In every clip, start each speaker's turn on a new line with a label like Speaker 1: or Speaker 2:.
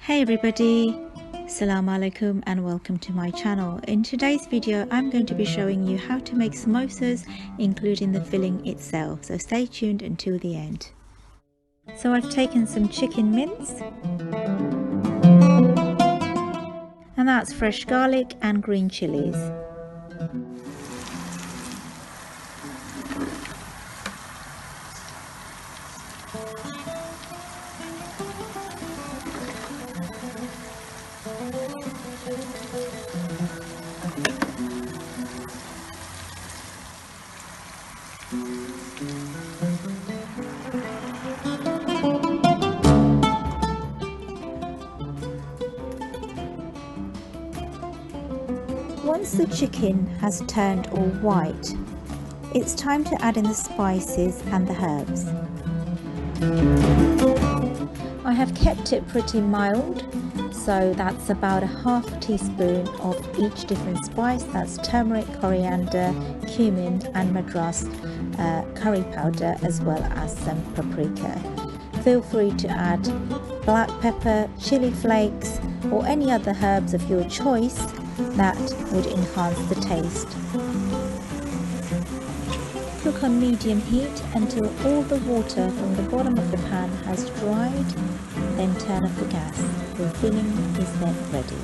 Speaker 1: Hey everybody, Assalamu alaikum and welcome to my channel. In today's video I'm going to be showing you how to make samosas, including the filling itself, so stay tuned until the end. So I've taken some chicken mince, and that's fresh garlic and green chilies. Once the chicken has turned all white, it's time to add in the spices and the herbs. I have kept it pretty mild, so that's about a half teaspoon of each different spice. That's turmeric, coriander, cumin and madras curry powder, as well as some paprika. Feel free to add black pepper, chili flakes or any other herbs of your choice that would enhance the taste. Cook on medium heat until all the water from the bottom of the pan has dried, then turn off the gas. The filling is then ready.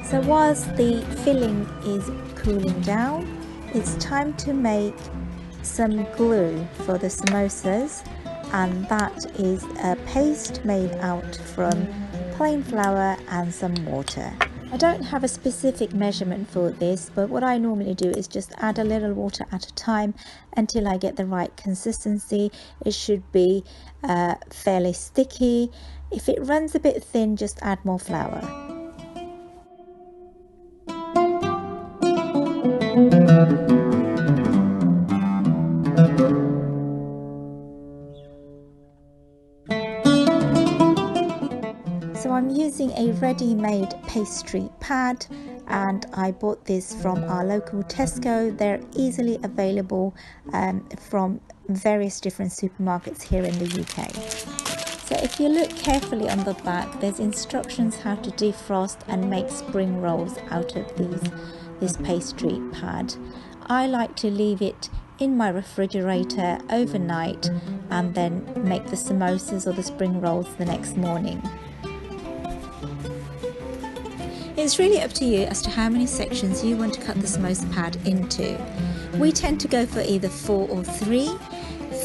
Speaker 1: So whilst the filling is cooling down, it's time to make some glue for the samosas, and that is a paste made out from plain flour and some water. I don't have a specific measurement for this, but what I normally do is just add a little water at a time until I get the right consistency. It should be fairly sticky. If it runs a bit thin, just add more flour. So I'm using a ready-made pastry pad, and I bought this from our local Tesco. They're easily available from various different supermarkets here in the UK. So if you look carefully on the back, there's instructions how to defrost and make spring rolls out of this pastry pad. I like to leave it in my refrigerator overnight and then make the samosas or the spring rolls the next morning. It's really up to you as to how many sections you want to cut the samosa pad into. We tend to go for either 4 or 3.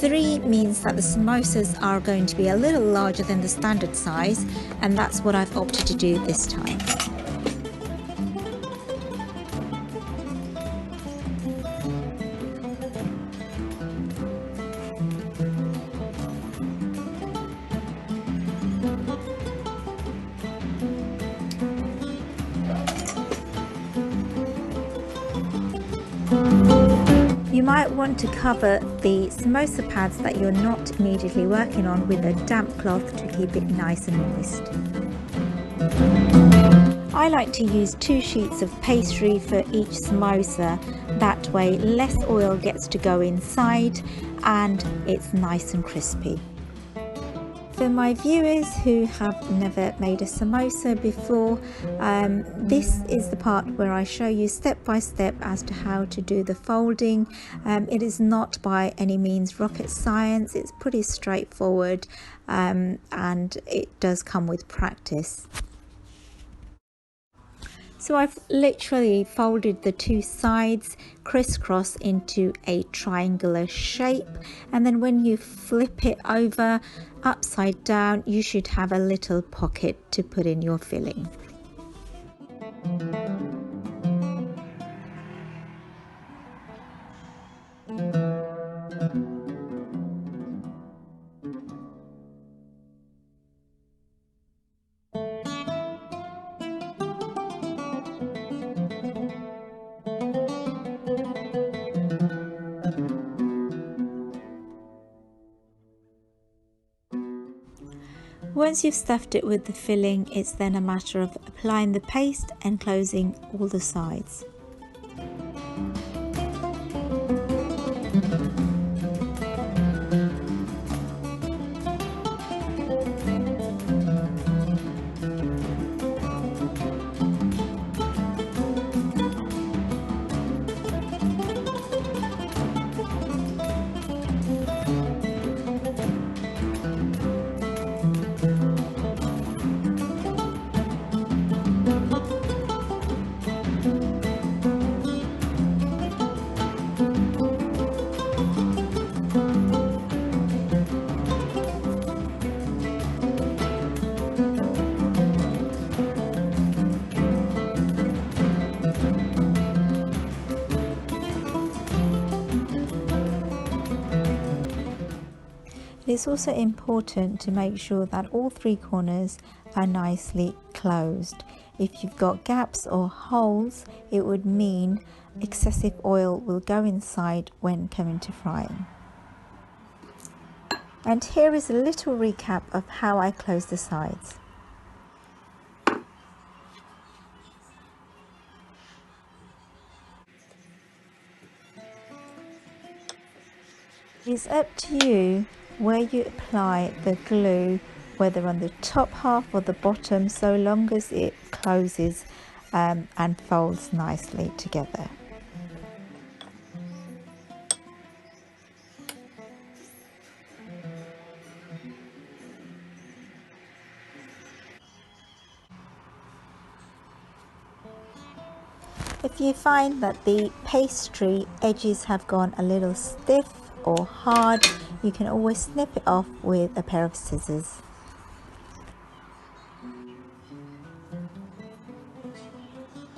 Speaker 1: 3 means that the samosas are going to be a little larger than the standard size, and that's what I've opted to do this time. You might want to cover the samosa pads that you're not immediately working on with a damp cloth to keep it nice and moist. I like to use 2 sheets of pastry for each samosa. That way less oil gets to go inside and it's nice and crispy. For my viewers who have never made a samosa before, this is the part where I show you step by step as to how to do the folding. It is not by any means rocket science. It's pretty straightforward, and it does come with practice. So I've literally folded the 2 sides crisscross into a triangular shape, and then when you flip it over upside down, you should have a little pocket to put in your filling. Once you've stuffed it with the filling, it's then a matter of applying the paste and closing all the sides. It's also important to make sure that all three corners are nicely closed. If you've got gaps or holes, it would mean excessive oil will go inside when coming to frying. And here is a little recap of how I close the sides. It's up to you where you apply the glue, whether on the top half or the bottom, so long as it closes and folds nicely together. If you find that the pastry edges have gone a little stiff or hard, you can always snip it off with a pair of scissors.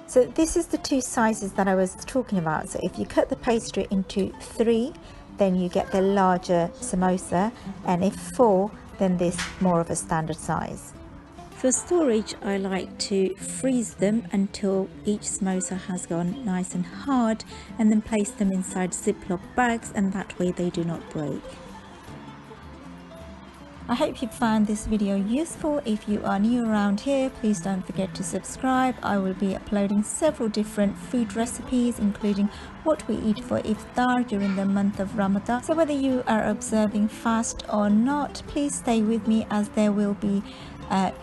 Speaker 1: So this is the two sizes that I was talking about. So if you cut the pastry into 3, then you get the larger samosa, and if 4, then this more of a standard size. For storage, I like to freeze them until each samosa has gone nice and hard, and then place them inside Ziploc bags, and that way they do not break. I hope you found this video useful. If you are new around here, please don't forget to subscribe. I will be uploading several different food recipes, including what we eat for iftar during the month of Ramadan. So whether you are observing fast or not, please stay with me, as there will be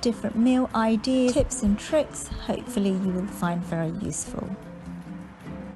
Speaker 1: different meal ideas, tips and tricks. Hopefully you will find very useful.